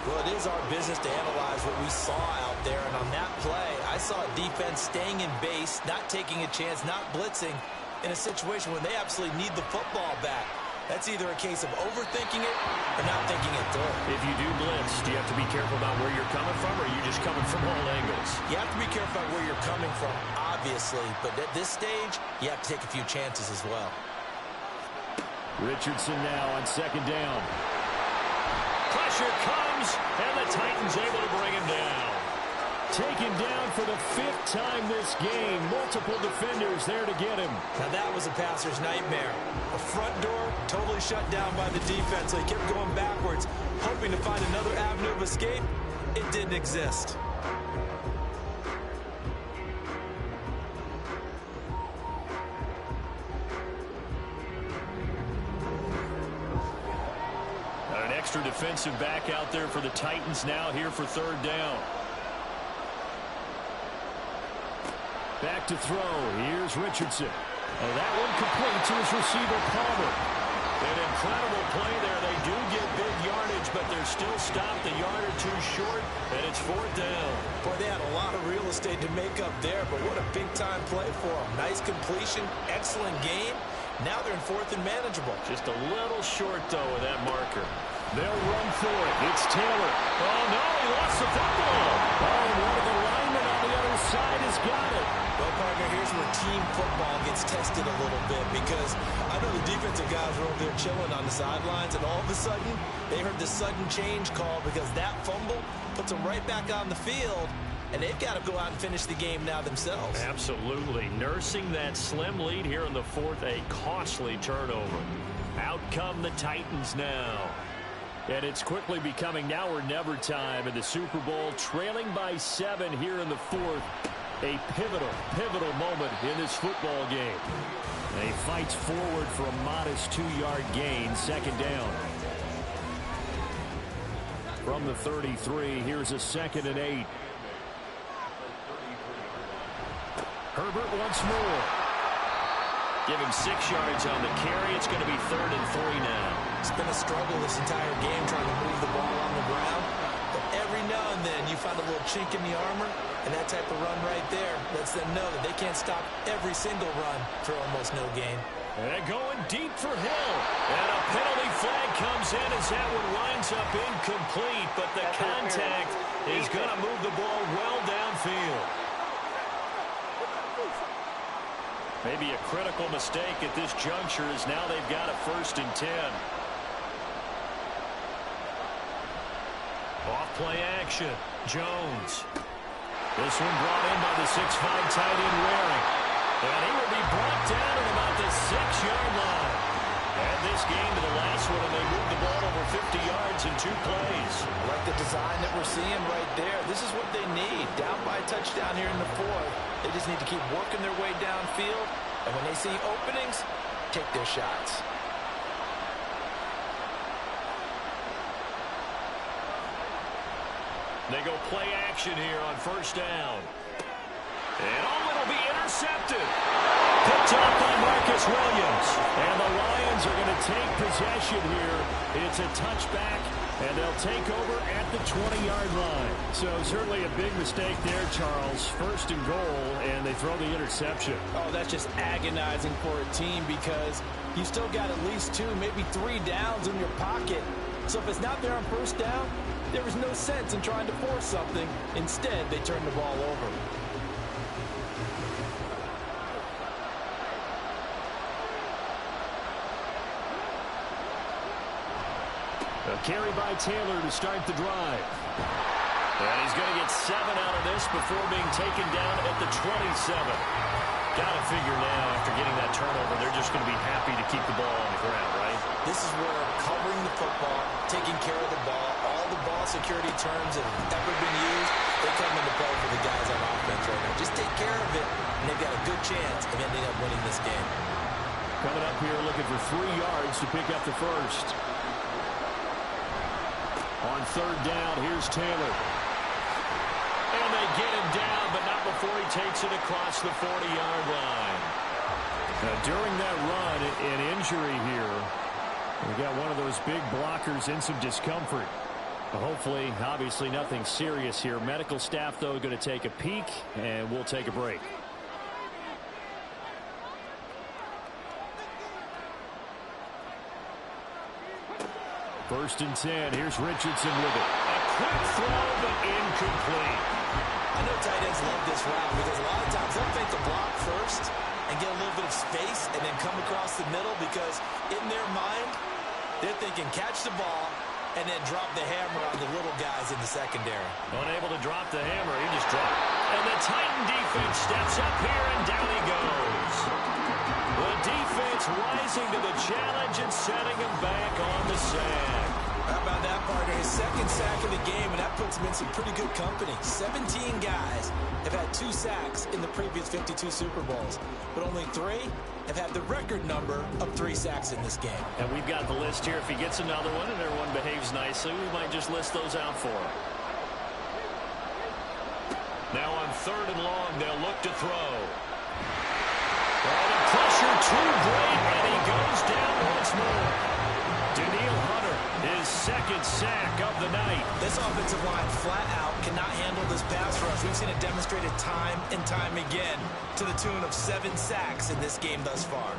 Well, it is our business to analyze what we saw out there, and on that play, I saw a defense staying in base, not taking a chance, not blitzing, in a situation where they absolutely need the football back. That's either a case of overthinking it or not thinking it through. If you do blitz, do you have to be careful about where you're coming from, or are you just coming from all angles? You have to be careful about where you're coming from, obviously, but at this stage, you have to take a few chances as well. Richardson now on 2nd down. Pressure comes, and the Titans able to bring him down. Taken down for the 5th time this game. Multiple defenders there to get him. Now that was a passer's nightmare. The front door totally shut down by the defense, so he kept going backwards, hoping to find another avenue of escape. It didn't exist. An extra defensive back out there for the Titans now here for 3rd down. Back to throw. Here's Richardson. Oh, that one complete to his receiver, Palmer. An incredible play there. They do get big yardage, but they're still stopped a yard or 2 short, and it's 4th down. Boy, they had a lot of real estate to make up there, but what a big-time play for them. Nice completion, excellent game. Now they're in 4th and manageable. Just a little short, though, with that marker. They'll run for it. It's Taylor. Oh, no, he lost the football. Oh, and one of the linemen on the other side has got it. Well, partner, here's where team football gets tested a little bit, because I know the defensive guys were over there chilling on the sidelines, and all of a sudden, they heard the sudden change call because that fumble puts them right back on the field, and they've got to go out and finish the game now themselves. Absolutely. Nursing that slim lead here in the 4th, a costly turnover. Out come the Titans now. And it's quickly becoming now or never time in the Super Bowl, trailing by 7 here in the 4th. A pivotal moment in this football game. And he fights forward for a modest 2-yard gain, 2nd down. From the 33, here's a 2nd and 8. Herbert once more. Give him 6 yards on the carry. It's going to be 3rd and 3 now. It's been a struggle this entire game trying to move the ball on the ground. But every now and then you find a little chink in the armor, and that type of run right there lets them know that they can't stop every single run for almost no gain. And going deep for Hill. And a penalty flag comes in as that one winds up incomplete. But the contact is going to move the ball well downfield. Maybe a critical mistake at this juncture as now they've got a 1st and 10. Off play action. Jones. This one brought in by the 6'5" tight end Waring. And he will be brought down at about the 6-yard line. And this game to the last one, and they moved the ball over 50 yards in 2 plays. I like the design that we're seeing right there. This is what they need. Down by a touchdown here in the 4th. They just need to keep working their way downfield. And when they see openings, take their shots. They go play action here on 1st down. And it'll be intercepted. Picked off by Marcus Williams. And the Lions are going to take possession here. It's a touchback, and they'll take over at the 20-yard line. So certainly a big mistake there, Charles. 1st and goal, and they throw the interception. Oh, that's just agonizing for a team because you still got at least 2, maybe 3 downs in your pocket. So if it's not there on 1st down, there was no sense in trying to force something. Instead, they turned the ball over. A carry by Taylor to start the drive. And he's going to get 7 out of this before being taken down at the 27. Got to figure now, after getting that turnover, they're just going to be happy to keep the ball on the ground, right? This is where covering the football, taking care of the ball, all the ball security terms that have ever been used, they come into play for the guys on offense right now. Just take care of it, and they've got a good chance of ending up winning this game. Coming up here looking for 3 yards to pick up the 1st. On 3rd down, here's Taylor. And they get him down, but not before he takes it across the 40-yard line. Now, during that run, an injury here. We got one of those big blockers in some discomfort. Hopefully, obviously, nothing serious here. Medical staff, though, going to take a peek, and we'll take a break. First and 10. Here's Richardson with it. A quick throw, but incomplete. I know tight ends love this route because a lot of times they'll fake the block first and get a little bit of space and then come across the middle because in their mind, they're thinking catch the ball and then drop the hammer on the little guys in the secondary. Unable to drop the hammer, he just dropped. And the Titan defense steps up here, and down he goes. The defense rising to the challenge and setting him back on the sack. How about that, partner? His 2nd sack of the game, and that puts him in some pretty good company. 17 guys have had 2 sacks in the previous 52 Super Bowls, but only 3 have had the record number of 3 sacks in this game. And we've got the list here. If he gets another one and everyone behaves nicely, we might just list those out for him. Now on 3rd and long, they'll look to throw. And the pressure too great, and he goes down once more. Daniil Hunter, his 2nd sack of the night. This offensive line flat out cannot handle this pass rush. We've seen it demonstrated time and time again to the tune of 7 sacks in this game thus far.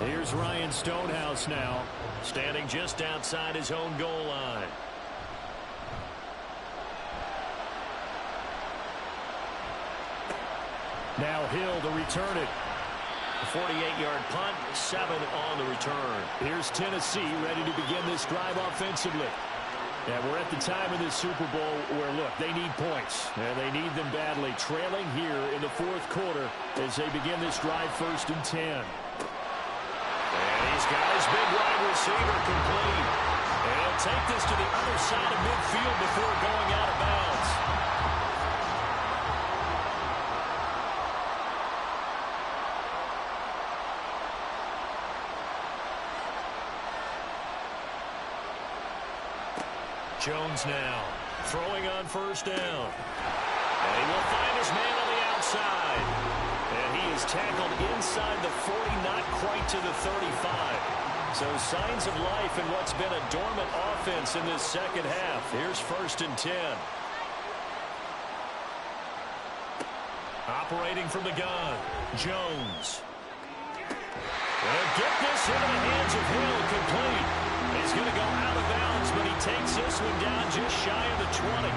Here's Ryan Stonehouse now. Standing just outside his own goal line. Now Hill to return it. A 48-yard punt, 7 on the return. Here's Tennessee ready to begin this drive offensively. Yeah, we're at the time in this Super Bowl where, look, they need points, and they need them badly. Trailing here in the 4th quarter as they begin this drive 1st and 10. And he's got his big wide receiver complete. And he'll take this to the other side of midfield before going out of bounds. Jones now throwing on 1st down. And he will find his man on the outside. And he is tackled inside the 40, not quite to the 35. So signs of life in what's been a dormant offense in this 2nd half. Here's 1st and 10. Operating from the gun, Jones. Will get this into the hands of Hill, complete. He's going to go out of bounds, but he takes this one down just shy of the 20.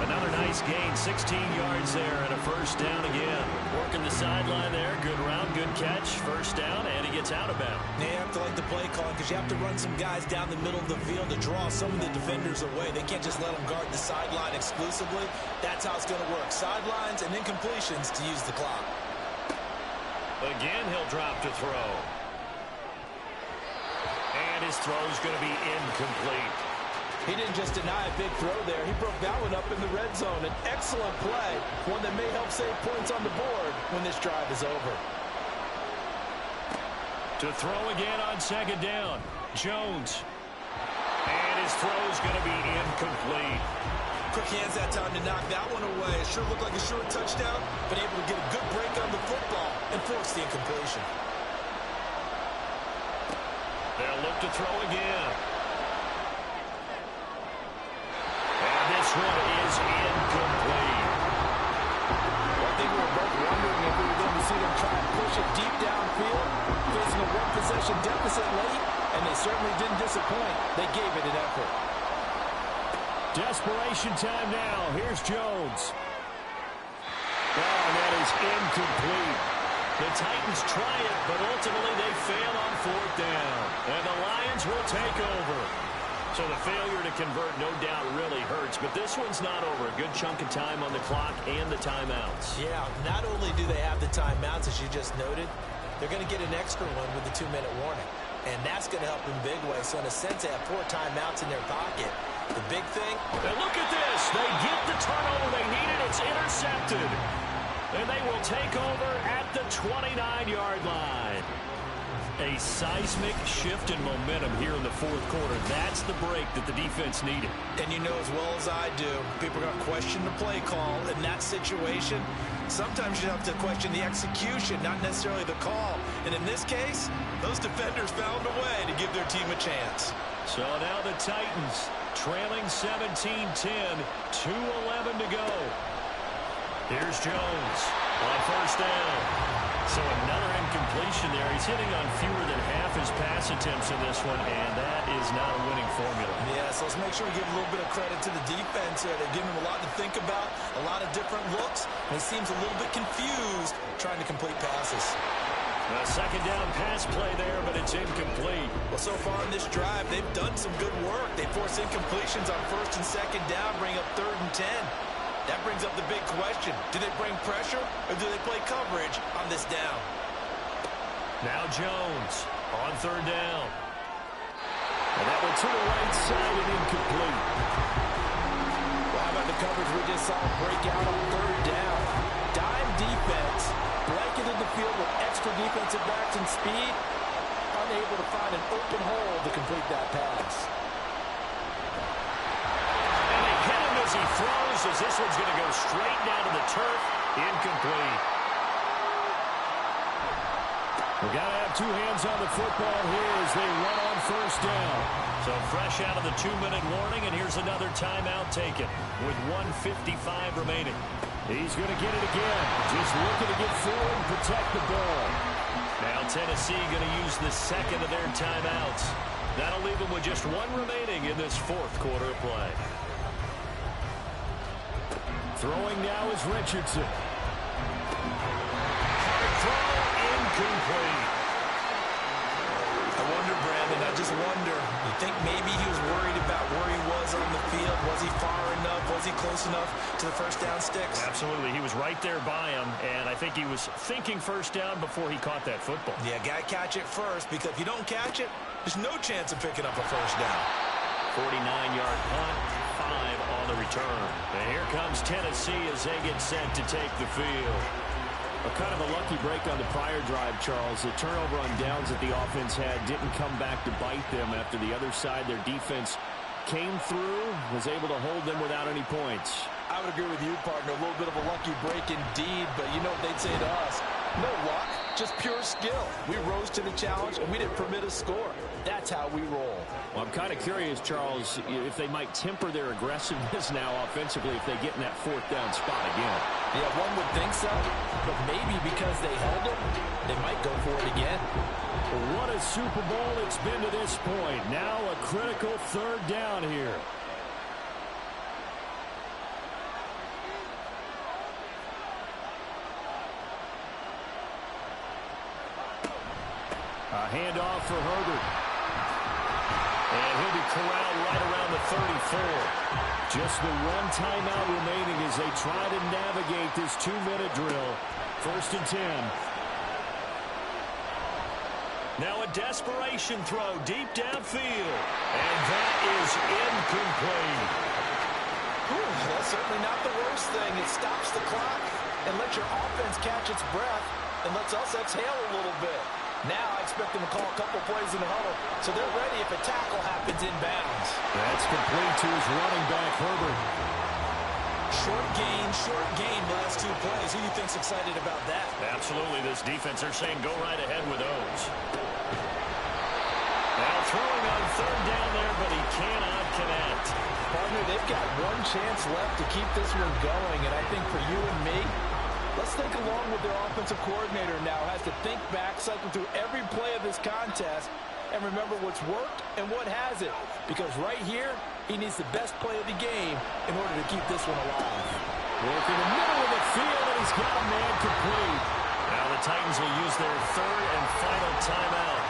Another nice gain, 16 yards there and a first down again. Working the sideline there, good route, good catch, first down, and he gets out of bounds. You have to like the play call because you have to run some guys down the middle of the field to draw some of the defenders away. They can't just let them guard the sideline exclusively. That's how it's going to work. Sidelines and incompletions to use the clock. Again, he'll drop to throw. And his throw's going to be incomplete. He didn't just deny a big throw there. He broke that one up in the red zone. An excellent play, one that may help save points on the board when this drive is over. To throw again on second down. Jones. And his throw's going to be incomplete. Quick hands that time to knock that one away. It sure looked like a short touchdown, but able to get a good break on the football and force the incompletion. They'll look to throw again. And this one is incomplete. I think we were both wondering if we were going to see them try and push it deep downfield, facing a one-possession deficit late, and they certainly didn't disappoint. They gave it an effort. Desperation time now. Here's Jones. Oh, that is incomplete. The Titans try it, but ultimately they fail on fourth down. And the Lions will take over. So the failure to convert, no doubt, really hurts. But this one's not over. A good chunk of time on the clock and the timeouts. Yeah, not only do they have the timeouts, as you just noted, they're going to get an extra one with the 2-minute warning. And that's going to help in big ways. So in a sense, they have 4 timeouts in their pocket. The big thing. And look at this. They get the turnover they needed. It's intercepted. And they will take over at the 29-yard line. A seismic shift in momentum here in the fourth quarter. That's the break that the defense needed. And you know as well as I do, people are going to question the play call in that situation. Sometimes you have to question the execution, not necessarily the call. And in this case, those defenders found a way to give their team a chance. So now the Titans trailing 17-10, 2:11 to go. Here's Jones on first down. So another incompletion there. He's hitting on fewer than half his pass attempts in this one, and that is not a winning formula. Yeah, so let's make sure we give a little bit of credit to the defense here. They're giving him a lot to think about, a lot of different looks, and he seems a little bit confused trying to complete passes. A second down pass play there, but it's incomplete. Well, so far in this drive, they've done some good work. They force incompletions on first and second down, bring up 3rd and 10. That brings up the big question. Do they bring pressure or do they play coverage on this down? Now Jones on 3rd down. And that one to the right side and incomplete. Well, how about the coverage we just saw break out on 3rd down? Dime defense, blanketed the field with extra defensive backs and speed, unable to find an open hole to complete that pass. As he throws, as this one's going to go straight down to the turf, incomplete. We've got to have 2 hands on the football here as they run on first down. So fresh out of the 2-minute warning, and here's another timeout taken with 1:55 remaining. He's going to get it again. Just looking to get forward and protect the ball. Now Tennessee going to use the second of their timeouts. That'll leave them with just 1 remaining in this fourth quarter of play. Throwing now is Richardson. Hard throw, incomplete. I wonder, Brandon, I just wonder, you think maybe he was worried about where he was on the field? Was he far enough? Was he close enough to the first down sticks? Absolutely. He was right there by him, and I think he was thinking first down before he caught that football. Yeah, got to catch it first, because if you don't catch it, there's no chance of picking up a first down. 49-yard punt, 5 on the return. And here comes Tennessee as they get set to take the field. Kind of a lucky break on the prior drive, Charles. The turnover on downs that the offense had didn't come back to bite them after the other side. Their defense came through, was able to hold them without any points. I would agree with you, partner. A little bit of a lucky break indeed, but you know what they'd say to us? No luck, just pure skill. We rose to the challenge, and we didn't permit a score. That's how we roll. Well, I'm kind of curious, Charles, if they might temper their aggressiveness now offensively if they get in that 4th down spot again. Yeah, one would think so, but maybe because they held them, they might go for it again. What a Super Bowl it's been to this point. Now a critical 3rd down here. A handoff for Herbert. And he'll be corralled right around the 34. Just the one timeout remaining as they try to navigate this 2-minute drill. 1st and 10. Now a desperation throw deep downfield. And that is incomplete. That's certainly not the worst thing. It stops the clock and lets your offense catch its breath and lets us exhale a little bit. Now I expect them to call a couple plays in the huddle, so they're ready if a tackle happens inbounds. That's complete to his running back, Herbert. Short gain, last 2 plays. Who do you think's excited about that? Absolutely, this defense, they're saying go right ahead with those. Now throwing on 3rd down there, but he cannot connect. Partner, they've got one chance left to keep this one going, and I think for you and me, let's think along with their offensive coordinator now. Has to think back, cycle through every play of this contest, and remember what's worked and what hasn't. Because right here, he needs the best play of the game in order to keep this one alive. Working the middle of the field, and he's got a man complete. Now the Titans will use their 3rd and final timeout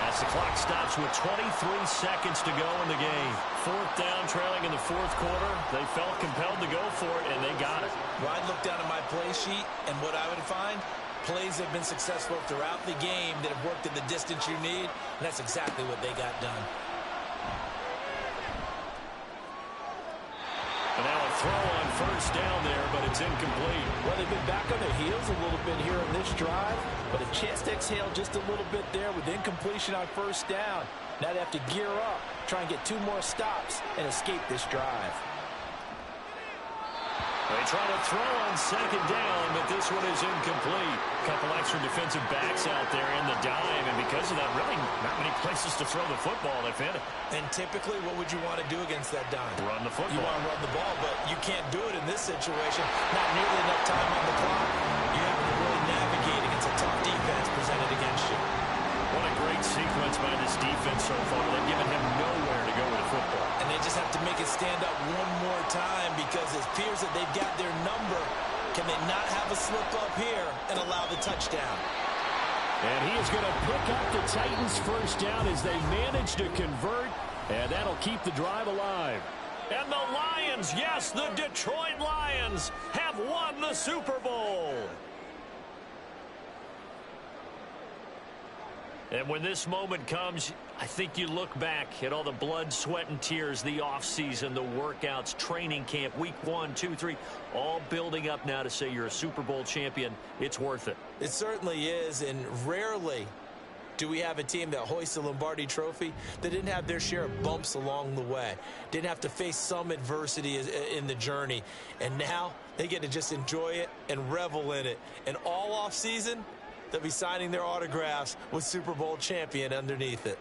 as the clock stops with 23 seconds to go in the game. 4th down, trailing in the 4th quarter. They felt compelled to go for it, and they got it. Well, I'd look down at my play sheet, and what I would find, plays have been successful throughout the game that have worked in the distance you need, and that's exactly what they got done. And now a throw on 1st down there, but it's incomplete. Well, they've been back on their heels a little bit here in this drive, but a chance to exhale just a little bit there with incompletion on 1st down. Now they have to gear up, try and get 2 more stops, and escape this drive. They try to throw on 2nd down, but this one is incomplete. Couple extra defensive backs out there in the dime, and because of that, really not many places to throw the football. They've hit it. And typically, what would you want to do against that dime? Run the football. You want to run the ball, but you can't do it in this situation. Not nearly enough time on the clock. You have to really navigate against a tough defense presented against you. What a great sequence by this defense so far. They've given him nowhere to go with the football. And they just have to make it stand up one more time because it appears that they've got their number. Can they not have a slip up here and allow the touchdown? And he is going to pick up the Titans' 1st down as they manage to convert, and that'll keep the drive alive. And the Lions, yes, the Detroit Lions have won the Super Bowl. And when this moment comes, I think you look back at all the blood, sweat, and tears, the offseason, the workouts, training camp, week 1, 2, 3, all building up now to say you're a Super Bowl champion. It's worth it. It certainly is, and rarely do we have a team that hoists the Lombardi Trophy that didn't have their share of bumps along the way, didn't have to face some adversity in the journey, and now they get to just enjoy it and revel in it. And all offseason, they'll be signing their autographs with Super Bowl champion underneath it.